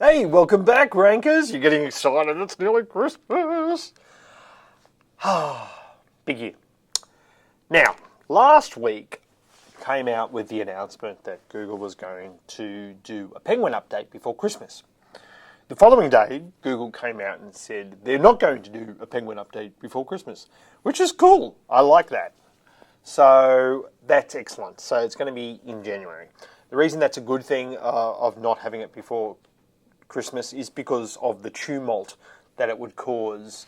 Hey, welcome back, Rankers. You're getting excited. It's nearly Christmas. Big year. Now, last week came out with the announcement that Google was going to do a Penguin update before Christmas. The following day, Google came out and said they're not going to do a Penguin update before Christmas, which is cool. I like that. So that's excellent. So it's going to be in January. The reason that's a good thing of not having it before Christmas is because of the tumult that it would cause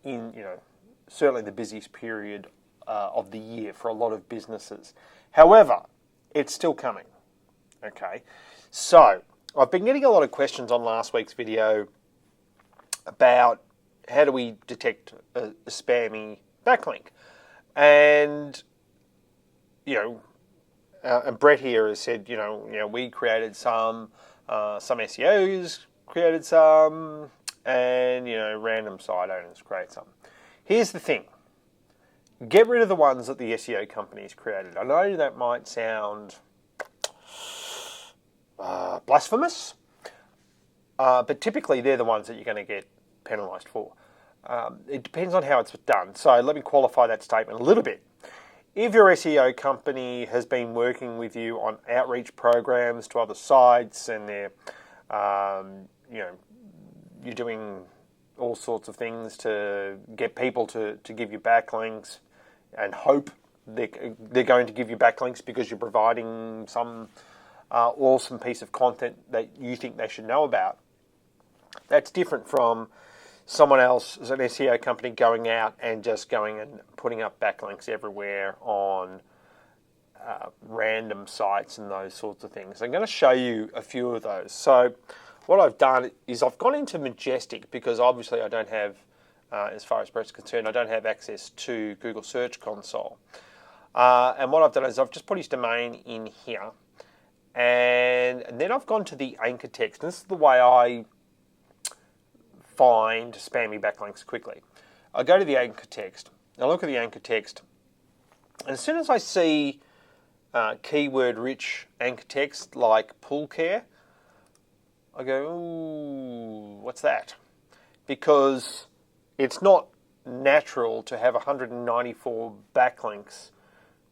in, certainly the busiest period of the year for a lot of businesses. However, it's still coming. Okay, so I've been getting a lot of questions on last week's video about how do we detect a spammy backlink, and and Brett here has said, we created some SEOs created some, and random site owners create some. Here's the thing: get rid of the ones that the SEO companies created. I know that might sound blasphemous, but typically they're the ones that you're going to get penalised for. It depends on how it's done. So let me qualify that statement a little bit. If your SEO company has been working with you on outreach programs to other sites, and they're, you're doing all sorts of things to get people to give you backlinks, and hope they're going to give you backlinks because you're providing some awesome piece of content that you think they should know about, that's different from someone else, as an SEO company, going out and just going and putting up backlinks everywhere on random sites and those sorts of things. I'm going to show you a few of those. So what I've done is I've gone into Majestic because obviously I don't have, as far as Brett's concerned, I don't have access to Google Search Console. And what I've done is I've just put his domain in here, and then I've gone to the anchor text. This is the way I find spammy backlinks quickly. I go to the anchor text, I look at the anchor text, and as soon as I see keyword-rich anchor text like pool care, I go, ooh, what's that? Because it's not natural to have 194 backlinks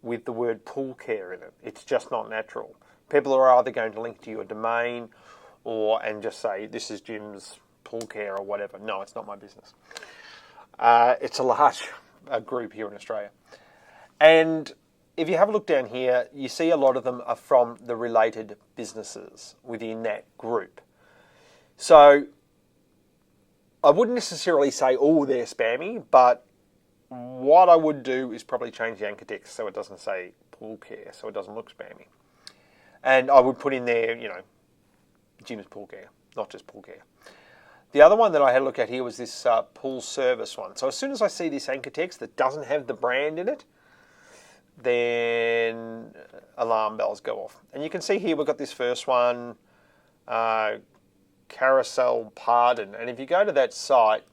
with the word pool care in it. It's just not natural. People are either going to link to your domain and just say, this is Jim's pool care or whatever. No, it's not my business. It's a large group here in Australia. And if you have a look down here, you see a lot of them are from the related businesses within that group. So I wouldn't necessarily say, oh, they're spammy, but what I would do is probably change the anchor text so it doesn't say pool care, so it doesn't look spammy. And I would put in there, Jim's pool care, not just pool care. The other one that I had a look at here was this pool service one. So as soon as I see this anchor text that doesn't have the brand in it, then alarm bells go off. And you can see here we've got this first one, Carousel Pardon. And if you go to that site,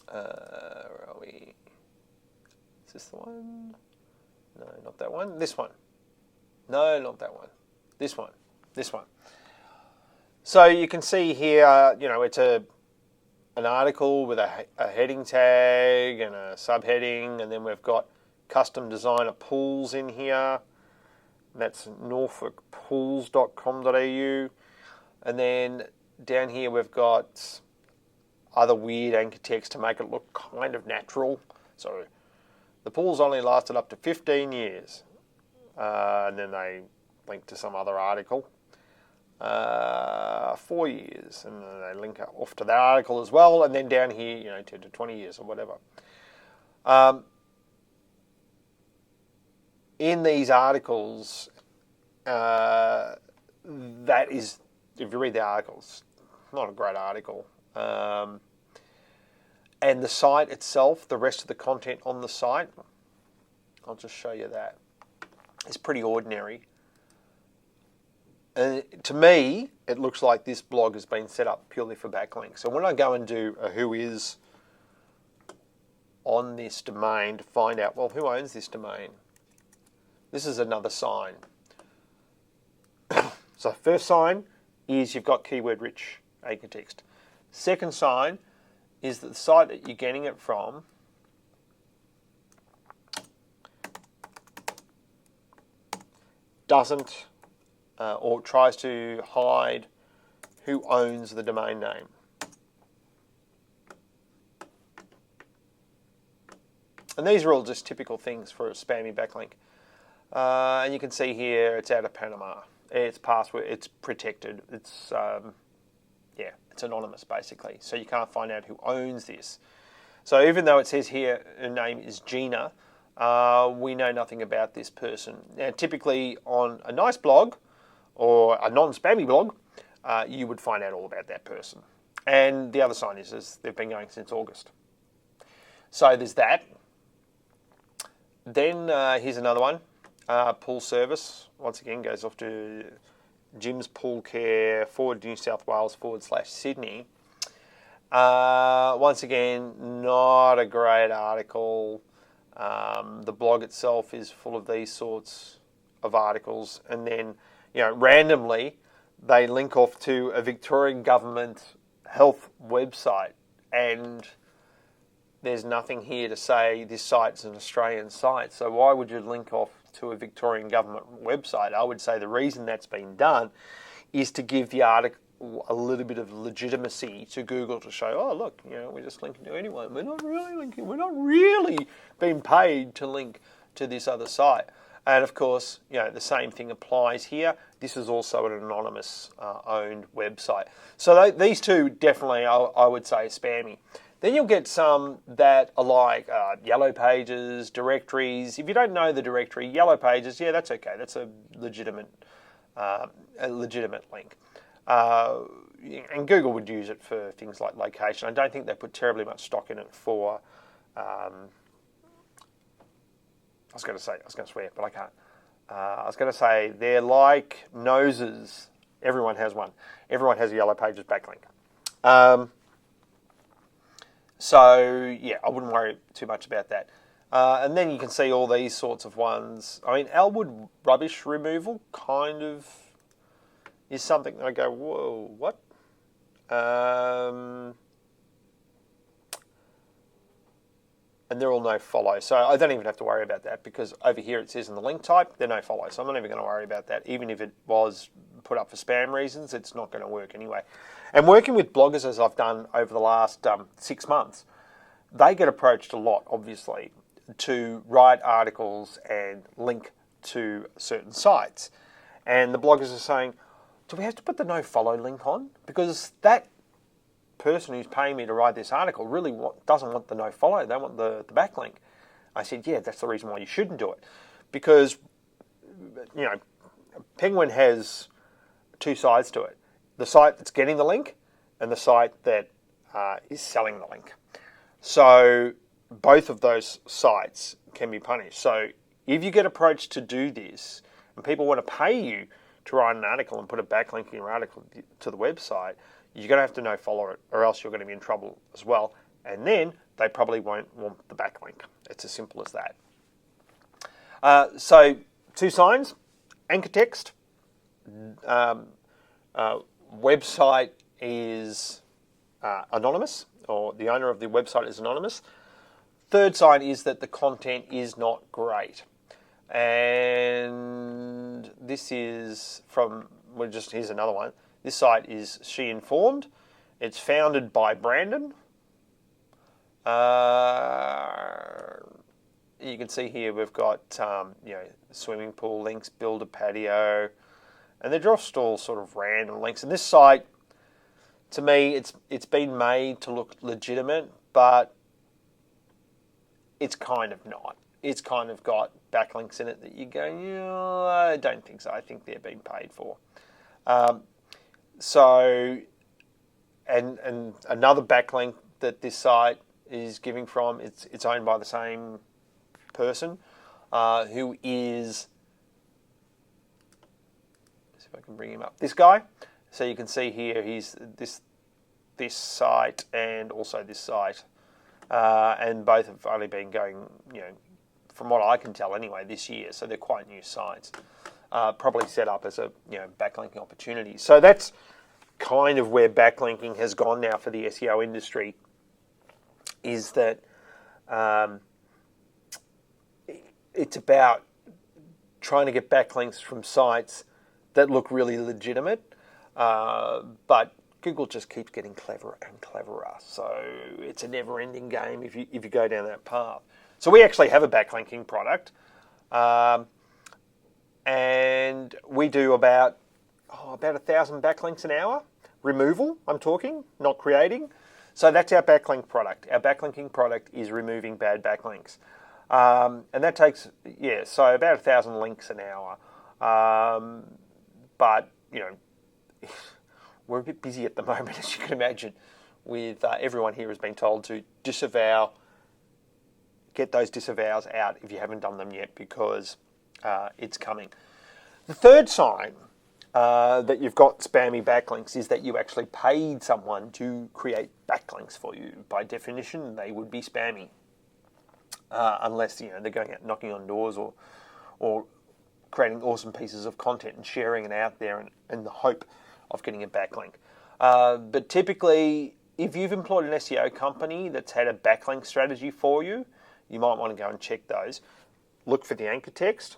where are we? Is this the one? No, not that one. This one. No, not that one. This one. This one. So you can see here, it's an article with a heading tag and a subheading, and then we've got custom designer pools in here. That's norfolkpools.com.au. And then down here we've got other weird anchor text to make it look kind of natural. So the pools only lasted up to 15 years. And then they link to some other article. 4 years, and they link off to that article as well, and then down here, 10 to 20 years or whatever. In these articles, that is, if you read the articles, not a great article. And the site itself, the rest of the content on the site, I'll just show you that. It's pretty ordinary. And to me, it looks like this blog has been set up purely for backlinks. So when I go and do a who is on this domain to find out, well, who owns this domain? This is another sign. So first sign, is you've got keyword-rich anchor text. Second sign is that the site that you're getting it from doesn't or tries to hide who owns the domain name. And these are all just typical things for a spammy backlink. And you can see here it's out of Panama. It's password, it's protected. It's it's anonymous basically. So you can't find out who owns this. So even though it says here her name is Gina, we know nothing about this person. Now, typically on a nice blog or a non-spammy blog, you would find out all about that person. And the other sign is they've been going since August. So there's that. Then here's another one. Pool service. Once again, goes off to Jim's Pool Care /New South Wales /Sydney. Once again, not a great article. The blog itself is full of these sorts of articles, and then randomly they link off to a Victorian government health website, and there's nothing here to say this site's an Australian site. So why would you link off to a Victorian government website? I would say the reason that's been done is to give the article a little bit of legitimacy to Google to show, oh, look, we're just linking to anyone. We're not really linking. We're not really being paid to link to this other site. And of course, the same thing applies here. This is also an anonymous owned website. So these two definitely, I would say, are spammy. Then you'll get some that are like Yellow Pages, directories. If you don't know the directory, Yellow Pages, yeah, that's okay. That's a legitimate link. And Google would use it for things like location. I don't think they put terribly much stock in it for, I was going to swear, but I can't. I was going to say they're like noses. Everyone has one. Everyone has a Yellow Pages backlink. So, yeah, I wouldn't worry too much about that. And then you can see all these sorts of ones. I mean, Elwood rubbish removal kind of is something that I go, whoa, what? And they're all no follow. So I don't even have to worry about that because over here it says in the link type, they're no follow. So I'm not even going to worry about that. Even if it was put up for spam reasons, it's not going to work anyway. And working with bloggers as I've done over the last 6 months, they get approached a lot, obviously, to write articles and link to certain sites. And the bloggers are saying, do we have to put the no follow link on? Because that person who's paying me to write this article really doesn't want the no follow. They want the backlink. I said, yeah, that's the reason why you shouldn't do it. Because, Penguin has two sides to it. The site that's getting the link and the site that is selling the link. So both of those sites can be punished. So if you get approached to do this and people want to pay you to write an article and put a backlink in your article to the website, you're going to have to no follow it or else you're going to be in trouble as well. And then they probably won't want the backlink. It's as simple as that. So two signs, anchor text, website is anonymous, or the owner of the website is anonymous. Third sign is that the content is not great. And this is from, here's another one. This site is She Informed. It's founded by Brandon. You can see here we've got swimming pool links, build a patio, and they're just all sort of random links. And this site, to me, it's been made to look legitimate, but it's kind of not. It's kind of got backlinks in it that you go, I don't think so. I think they're being paid for. So, and another backlink that this site is giving from, it's owned by the same person, who is, let's see if I can bring him up, this guy. So you can see here, he's this site and also this site, and both have only been going, from what I can tell anyway, this year. So they're quite new sites, probably set up as a backlinking opportunity. So that's kind of where backlinking has gone now for the SEO industry, is that it's about trying to get backlinks from sites that look really legitimate, but Google just keeps getting cleverer and cleverer. So it's a never-ending game if you go down that path. So we actually have a backlinking product, and we do about 1,000 backlinks an hour. Removal, I'm talking, not creating. So that's our backlink product. Our backlinking product is removing bad backlinks. And that takes, so about 1,000 links an hour. But, we're a bit busy at the moment, as you can imagine, with everyone here has been told to get those disavows out if you haven't done them yet, because it's coming. The third sign that you've got spammy backlinks is that you actually paid someone to create backlinks for you. By definition, they would be spammy, unless they're going out knocking on doors or creating awesome pieces of content and sharing it out there in the hope of getting a backlink. But typically, if you've employed an SEO company that's had a backlink strategy for you, you might want to go and check those. Look for the anchor text.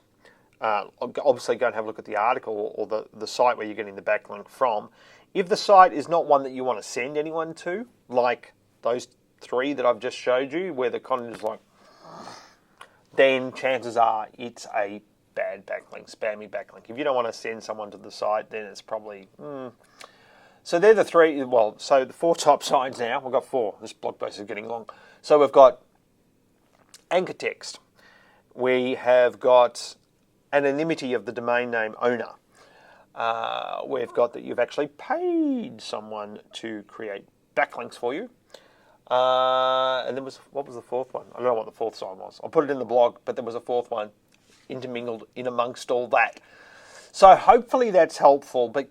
Obviously, go and have a look at the article or the site where you're getting the backlink from. If the site is not one that you want to send anyone to, like those 3 that I've just showed you, where the content is like, then chances are it's a bad backlink, spammy backlink. If you don't want to send someone to the site, then it's probably... So they're the 3, so the 4 top signs now. We've got 4. This blog post is getting long. So we've got anchor text. We have got anonymity of the domain name owner. We've got that you've actually paid someone to create backlinks for you. And then what was the 4th one? I don't know what the 4th sign was. I'll put it in the blog, but there was a 4th one intermingled in amongst all that. So hopefully that's helpful, but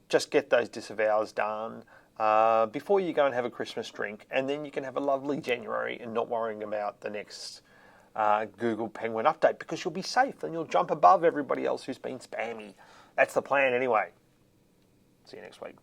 just get those disavows done before you go and have a Christmas drink, and then you can have a lovely January and not worrying about the next Google Penguin update, because you'll be safe and you'll jump above everybody else who's been spammy. That's the plan anyway. See you next week.